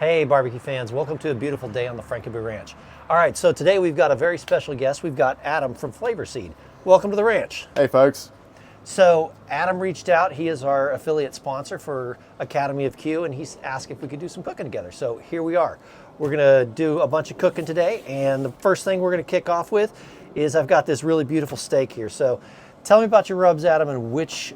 Hey barbecue fans, welcome to a beautiful day on the Frankenby Ranch. All right, so today we've got a very special guest. We've got Adam from Flavor Seed. Welcome to the ranch. Hey folks. So Adam reached out. He is our affiliate sponsor for Academy of Q, and he's asked if we could do some cooking together. So here we are. We're gonna do a bunch of cooking today, and the first thing we're gonna kick off with is I've got this really beautiful steak here. So tell me about your rubs, Adam, and which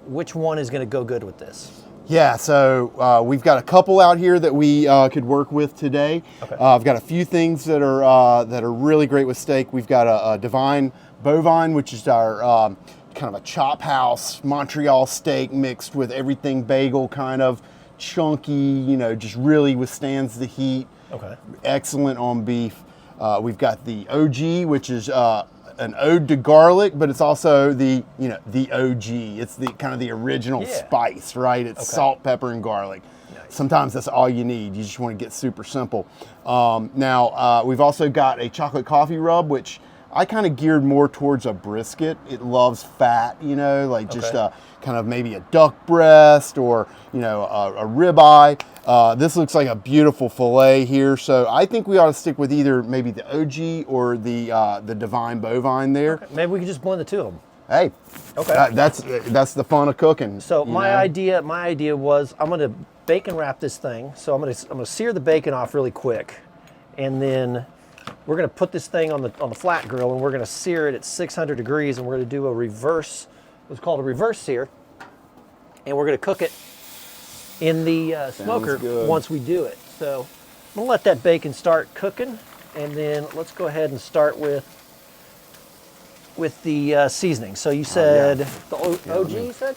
one is gonna go good with this? Yeah, so we've got a couple out here that we could work with today. Okay. I've got a few things that are really great with steak. We've got a divine bovine, which is our kind of a chop house Montreal steak mixed with everything bagel, kind of chunky. You know, just really withstands the heat. Okay. Excellent on beef. We've got the OG, which is an ode to garlic, but it's also the OG. It's the kind of the original spice, right? It's salt, pepper, and garlic. Nice. Sometimes that's all you need. You just want to get super simple. Now we've also got a chocolate coffee rub, which I kind of geared more towards a brisket. It loves fat, like just kind of maybe a duck breast or a ribeye. This looks like a beautiful fillet here, so I think we ought to stick with either maybe the OG or the divine bovine there. Okay. Maybe we could just blend the two of them. Hey, okay, that's the fun of cooking. So my idea was I'm gonna bacon wrap this thing. So I'm gonna sear the bacon off really quick, and then we're gonna put this thing on the flat grill, and we're gonna sear it at 600 degrees, and we're gonna do what's called a reverse sear, and we're gonna cook it in the smoker once we do it. So I'm gonna let that bacon start cooking, and then let's go ahead and start with the seasoning. So you said the OG, you said?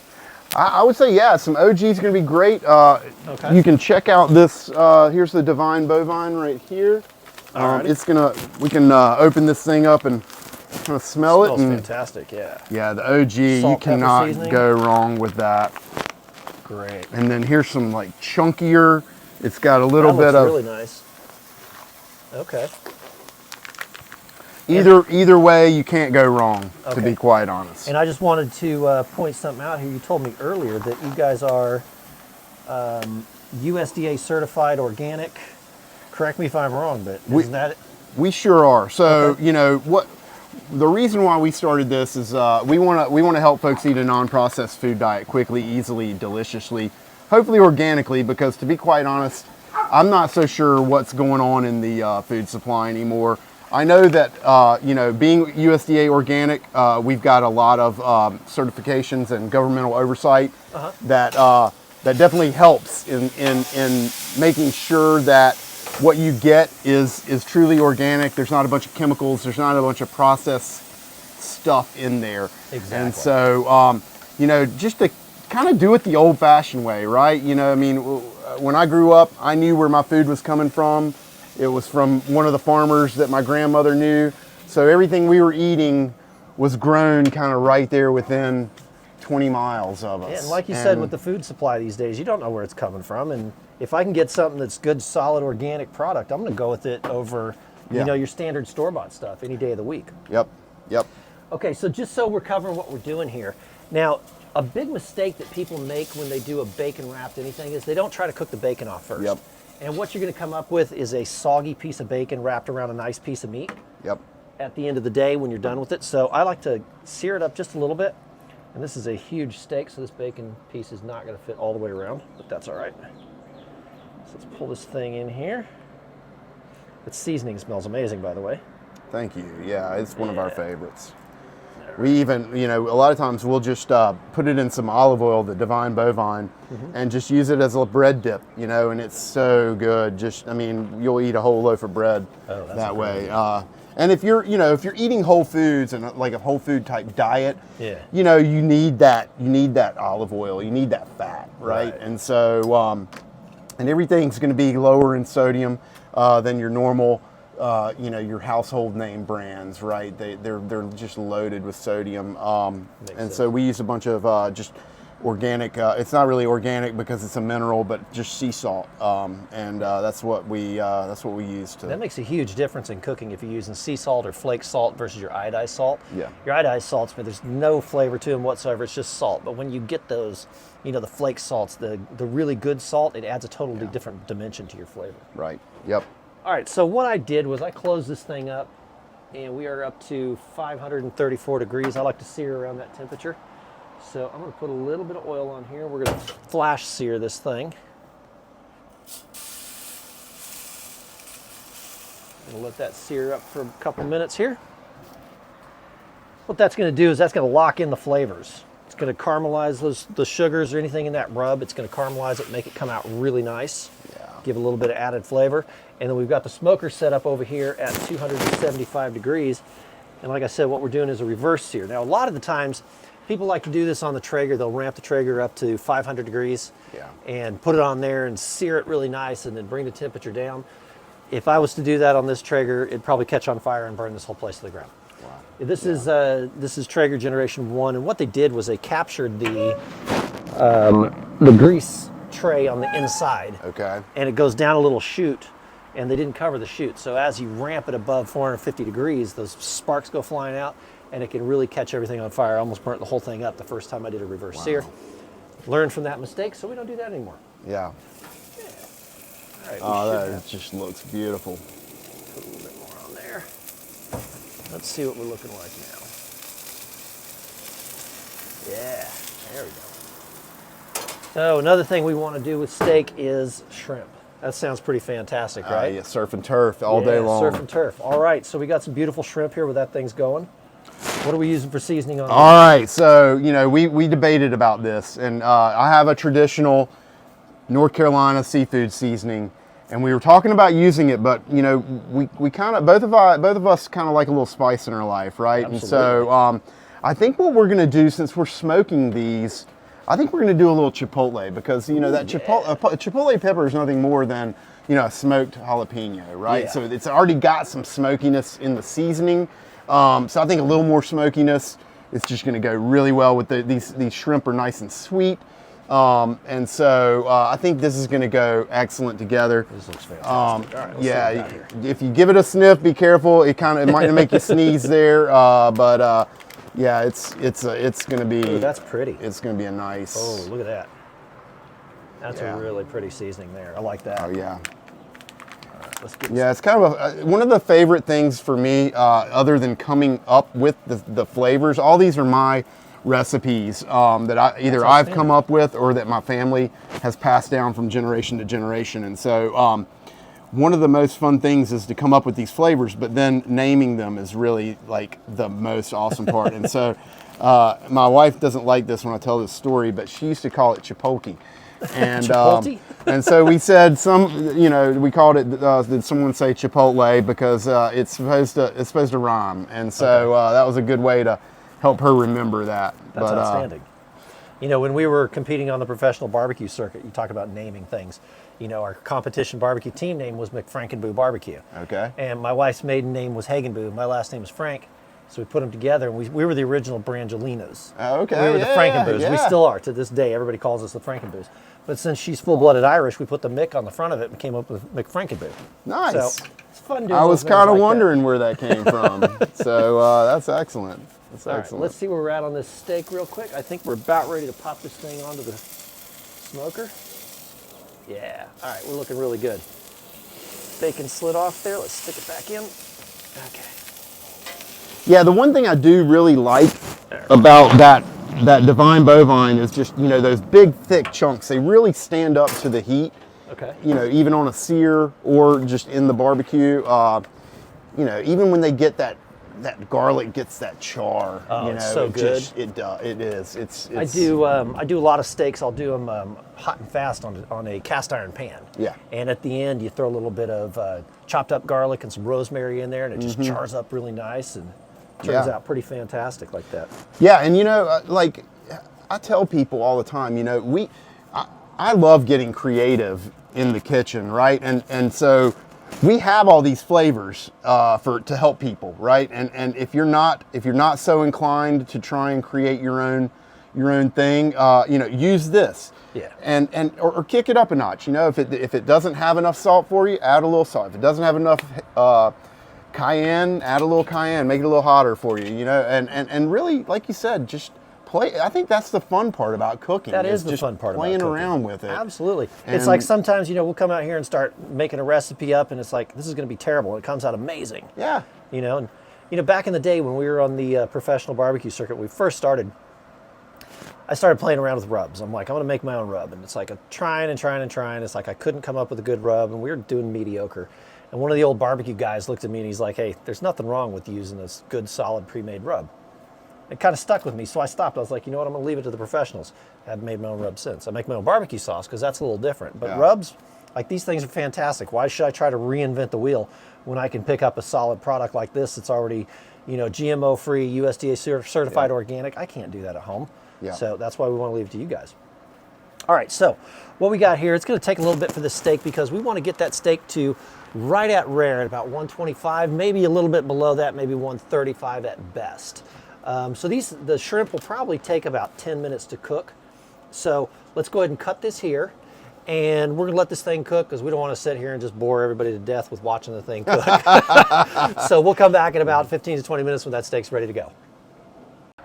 I would say, some OG is going to be great. Okay. You can check out this, here's the divine bovine right here. We can open this thing up and kind of smell it. Smells fantastic, yeah. Yeah, the OG, Salt, you cannot seasoning. go wrong with that. Great. And then here's some like chunkier. It's got a little bit of really nice. Okay. Either way, you can't go wrong, to be quite honest. And I just wanted to point something out here. You told me earlier that you guys are USDA certified organic. Correct me if I'm wrong, but isn't that it? We sure are. So the reason why we started this is we want to help folks eat a non-processed food diet quickly, easily, deliciously, hopefully organically. Because to be quite honest, I'm not so sure what's going on in the food supply anymore. I know that being USDA organic, we've got a lot of certifications and governmental oversight that definitely helps in making sure that what you get is truly organic. There's not a bunch of chemicals. There's not a bunch of processed stuff in there. Exactly. And so, just to kind of do it the old-fashioned way, right? When I grew up, I knew where my food was coming from. It was from one of the farmers that my grandmother knew. So everything we were eating was grown kind of right there within 20 miles of us. Yeah, and like you said, with the food supply these days, you don't know where it's coming from. And if I can get something that's good, solid, organic product, I'm going to go with it over, your standard store-bought stuff any day of the week. Yep. Okay, so just so we're covering what we're doing here. Now, a big mistake that people make when they do a bacon wrapped anything is they don't try to cook the bacon off first. Yep. And what you're going to come up with is a soggy piece of bacon wrapped around a nice piece of meat. Yep. At the end of the day when you're done with it. So I like to sear it up just a little bit. And this is a huge steak, so this bacon piece is not going to fit all the way around, but that's all right. So let's pull this thing in here. The seasoning smells amazing, by the way. Thank you. Yeah, it's one of our favorites. We even, a lot of times we'll just put it in some olive oil, the divine bovine, and just use it as a bread dip, and it's so good. You'll eat a whole loaf of bread that way. And if you're eating whole foods and like a whole food type diet, you need that olive oil, you need that fat, right? And so, and everything's going to be lower in sodium than your normal. Your household name brands, right? They're just loaded with sodium, and so we use a bunch of just organic. It's not really organic because it's a mineral, but just sea salt, and that's what we use to. That makes a huge difference in cooking if you're using sea salt or flake salt versus your iodized salt. Yeah. Your iodized salts, there's no flavor to them whatsoever. It's just salt. But when you get those, the flake salts, the really good salt, it adds a totally different dimension to your flavor. Right. Yep. All right. So what I did was I closed this thing up, and we are up to 534 degrees. I like to sear around that temperature. So I'm going to put a little bit of oil on here. We're going to flash sear this thing. We'll let that sear up for a couple minutes here. What that's going to do is that's going to lock in the flavors. It's going to caramelize the sugars or anything in that rub. It's going to caramelize it, make it come out really nice. Yeah. Give a little bit of added flavor. And then we've got the smoker set up over here at 275 degrees. And like I said, what we're doing is a reverse sear. Now, a lot of the times, people like to do this on the Traeger. They'll ramp the Traeger up to 500 degrees and put it on there and sear it really nice and then bring the temperature down. If I was to do that on this Traeger, it'd probably catch on fire and burn this whole place to the ground. Wow. This is Traeger Generation 1, and what they did was they captured the grease tray on the inside. Okay. And it goes down a little chute, and they didn't cover the chute. So as you ramp it above 450 degrees, those sparks go flying out, and it can really catch everything on fire. I almost burnt the whole thing up the first time I did a reverse sear. Learned from that mistake, so we don't do that anymore. Yeah. All right, Oh, that just looks beautiful. Put a little bit more on there. Let's see what we're looking like now. Yeah, there we go. So another thing we want to do with steak is shrimp. That sounds pretty fantastic, right? Yeah, surf and turf all day long. Surf and turf. All right, so we got some beautiful shrimp here where that thing's going. What are we using for seasoning on All right, so we debated about this, and I have a traditional North Carolina seafood seasoning, and we were talking about using it, but we kind of both of us kind of like a little spice in our life, right? Absolutely. And so I think what we're going to do, since we're smoking these, I think we're going to do a little chipotle, because that chipotle pepper is nothing more than a smoked jalapeno, right? Yeah. So it's already got some smokiness in the seasoning. So I think a little more smokiness is just going to go really well with these shrimp are nice and sweet. And so I think this is going to go excellent together. This looks fantastic. All right, let's see what we got here. If you give it a sniff, be careful. It might make you sneeze there, but yeah, it's going to be. Ooh, that's pretty. It's going to be a nice. Oh, look at that. That's a really pretty seasoning there. I like that. Oh yeah. Let's get Yeah, it's kind of one of the favorite things for me, other than coming up with the flavors. All these are my recipes that I've come up with or that my family has passed down from generation to generation. And so one of the most fun things is to come up with these flavors, but then naming them is really like the most awesome part. And so my wife doesn't like this when I tell this story, but she used to call it chipotle. And Chipotle? And so we said we called it. Did someone say Chipotle because it's supposed to rhyme, and so that was a good way to help her remember that. That's outstanding. When we were competing on the professional barbecue circuit, you talk about naming things. Our competition barbecue team name was McFrankenboo Barbecue. Okay. And my wife's maiden name was Hagenboo. My last name was Frank. So we put them together, and we were the original Brangelinos. Okay. We were the Frankenboos. Yeah. We still are to this day. Everybody calls us the Frankenboos. But since she's full-blooded Irish, we put the Mick on the front of it and came up with McFrankenboo. Nice. So it's fun doing I was kind of wondering where that came from. So that's excellent. That's All right, excellent. let's see where we're at on this steak real quick. I think we're about ready to pop this thing onto the smoker. Yeah. All right, we're looking really good. Bacon slid off there. Let's stick it back in. Okay. Yeah, the one thing I do really like about that divine bovine is just those big thick chunks. They really stand up to the heat. Okay. Even on a sear or just in the barbecue. Even when they get that garlic gets that char. Oh, it's so good. It is. It's. I do a lot of steaks. I'll do them hot and fast on a cast iron pan. Yeah. And at the end, you throw a little bit of chopped up garlic and some rosemary in there, and it just chars up really nice and turns out pretty fantastic like that. Yeah, and like I tell people all the time, I love getting creative in the kitchen, right? And so we have all these flavors to help people, right? And if you're not so inclined to try and create your own, your own thing, you know, use this. Yeah. Or kick it up a notch. You know, if it doesn't have enough salt for you, add a little salt. If it doesn't have enough cayenne, add a little cayenne. Make it a little hotter for you. You know, and really, like you said, just play. I think that's the fun part about cooking. That is the just fun part about playing cooking. around with it. Absolutely. And it's like sometimes, you know, we'll come out here and start making a recipe up, and it's like, this is going to be terrible. And it comes out amazing. Yeah. You know, and you know, back in the day when we were on the professional barbecue circuit, when we first started, I started playing around with rubs. I'm like, I'm going to make my own rub. And it's like trying. It's like I couldn't come up with a good rub, and we were doing mediocre. And one of the old barbecue guys looked at me and he's like, hey, there's nothing wrong with using this good, solid, pre-made rub. It kind of stuck with me, so I stopped. I was like, you know what, I'm going to leave it to the professionals. I haven't made my own rub since. I make my own barbecue sauce because that's a little different. But rubs, like, these things are fantastic. Why should I try to reinvent the wheel when I can pick up a solid product like this that's already, you know, GMO-free, USDA certified organic? I can't do that at home. Yeah. So that's why we want to leave it to you guys. All right, so what we got here, it's going to take a little bit for this steak because we want to get that steak to right at rare at about 125, maybe a little bit below that, maybe 135 at best. So the shrimp will probably take about 10 minutes to cook. So let's go ahead and cut this here. And we're gonna let this thing cook because we don't want to sit here and just bore everybody to death with watching the thing cook. So we'll come back in about 15 to 20 minutes when that steak's ready to go.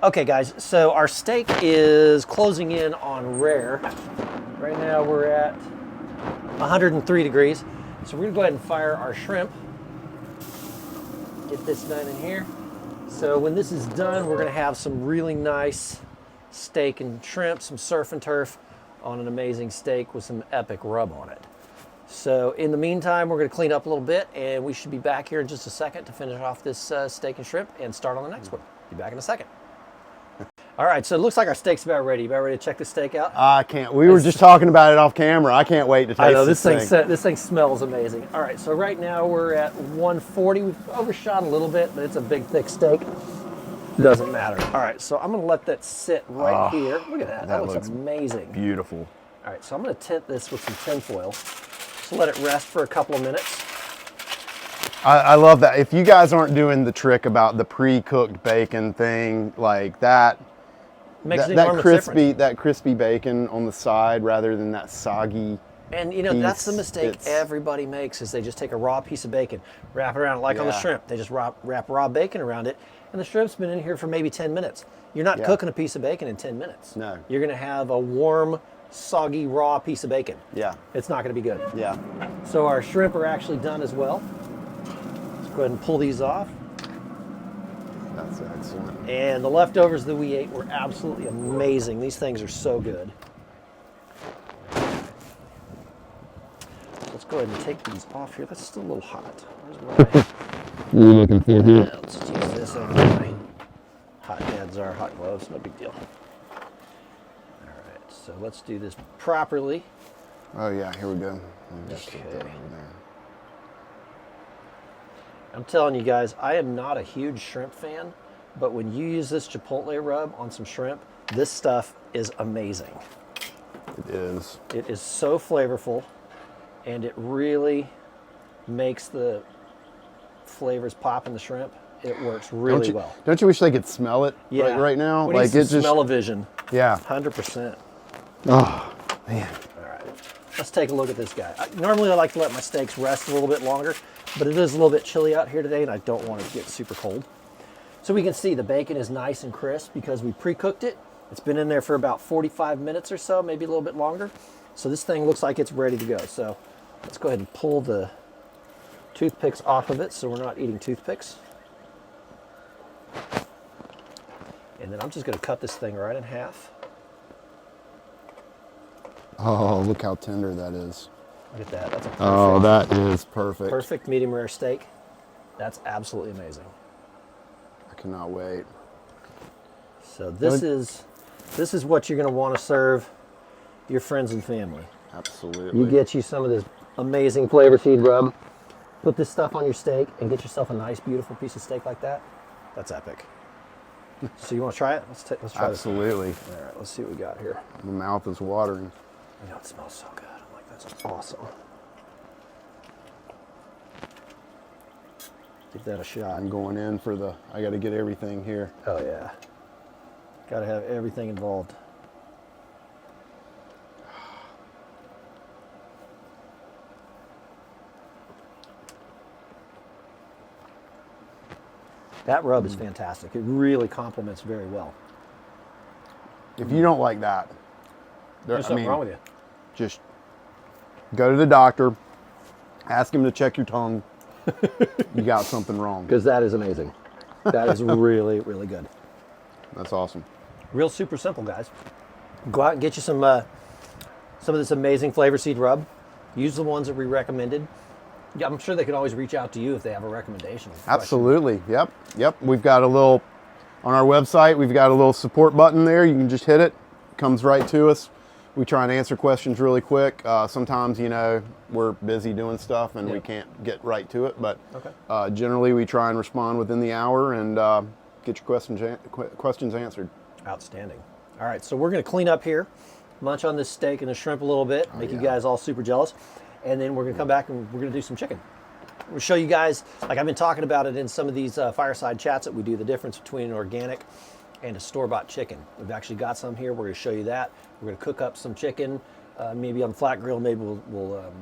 Okay guys, so our steak is closing in on rare. Right now we're at 103 degrees. So we're gonna go ahead and fire our shrimp. Get this done in here. So when this is done, we're gonna have some really nice steak and shrimp, some surf and turf on an amazing steak with some epic rub on it. So in the meantime, we're gonna clean up a little bit and we should be back here in just a second to finish off this steak and shrimp and start on the next one. Be back in a second. All right, so it looks like our steak's about ready. You about ready to check this steak out? I can't. We were just talking about it off camera. I can't wait to taste I know, this this thing smells amazing. All right, so right now we're at 140. We've overshot a little bit, but it's a big, thick steak. Doesn't matter. All right, so I'm gonna let that sit right here. Look at that. That looks amazing. Beautiful. All right, so I'm gonna tint this with some tin foil. Just let it rest for a couple of minutes. I love that. If you guys aren't doing the trick about the pre-cooked bacon thing, like that, that crispy bacon on the side rather than that soggy. And you know, that's the mistake everybody makes, is they just take a raw piece of bacon, wrap it around, like on the shrimp. They just wrap raw bacon around it, and the shrimp's been in here for maybe 10 minutes. You're not cooking a piece of bacon in 10 minutes. No. You're gonna have a warm, soggy, raw piece of bacon. Yeah. It's not gonna be good. Yeah. So our shrimp are actually done as well. Let's go ahead and pull these off. That's excellent. And the leftovers that we ate were absolutely amazing. These things are so good. Let's go ahead and take these off here. That's still a little hot. Where's my... What are you looking for here? Let's just use this over my hot pads are hot gloves. No big deal. All right, so let's do this properly. Oh yeah, here we go. Okay. I'm telling you guys, I am not a huge shrimp fan, but when you use this chipotle rub on some shrimp, this stuff is amazing. It is. It is so flavorful, and it really makes the flavors pop in the shrimp. It works really well. Don't you wish they could smell it right now? We need some smell-o-vision. Yeah. 100%. Oh, man. All right, let's take a look at this guy. Normally I like to let my steaks rest a little bit longer, but it is a little bit chilly out here today and I don't want it to get super cold. So we can see the bacon is nice and crisp because we pre-cooked it. It's been in there for about 45 minutes or so, maybe a little bit longer. So this thing looks like it's ready to go. So let's go ahead and pull the toothpicks off of it so we're not eating toothpicks. And then I'm just going to cut this thing right in half. Oh, look how tender that is. Look at that. That's a perfect, oh, that is perfect. Perfect medium rare steak. That's absolutely amazing. I cannot wait. So this is what you're going to want to serve your friends and family. Absolutely. You get you some of this amazing flavor seed rub. Put this stuff on your steak and get yourself a nice, beautiful piece of steak like that. That's epic. So you want to try it? Let's try Absolutely. this. All right, let's see what we got here. My mouth is watering. I know, it smells so good. I'm like, that's awesome. Give that a shot. I'm going in for I got to get everything here. Oh yeah. Got to have everything involved. That rub is fantastic. It really complements very well. If you don't like that, There's something wrong with you. just go to the doctor, ask him to check your tongue. You got something wrong. Because that is amazing. That is really, really good. That's awesome. Real super simple, guys. Go out and get you some of this amazing flavor seed rub. Use the ones that we recommended. Yeah, I'm sure they can always reach out to you if they have a recommendation. Absolutely. Yep. We've got a little on our website. We've got a little support button there. You can just hit it. Comes right to us. We try and answer questions really quick. Sometimes, we're busy doing stuff and we can't get right to it. But generally, we try and respond within the hour and get your questions answered. Outstanding. All right, so we're going to clean up here, munch on this steak and the shrimp a little bit, make you guys all super jealous, and then we're going to come back and we're going to do some chicken. We'll show you guys, like I've been talking about it in some of these fireside chats that we do, the difference between an organic and a store-bought chicken. We've actually got some here. We're going to show you that. We're going to cook up some chicken, maybe on the flat grill. Maybe we'll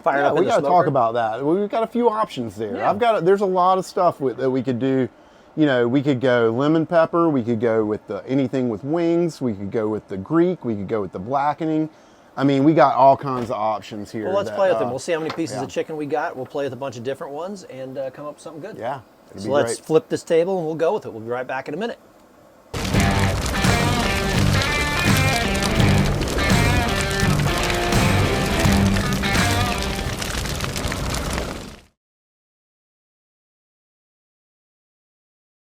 fire it up in the smoker. We got to talk about that. We've got a few options there. Yeah. There's a lot of stuff that we could do. We could go lemon pepper. We could go with anything with wings. We could go with the Greek. We could go with the blackening. I mean, we got all kinds of options here. Well, let's play with them. We'll see how many pieces of chicken we got. We'll play with a bunch of different ones and come up with something good. Yeah. So let's flip this table and we'll go with it. We'll be right back in a minute.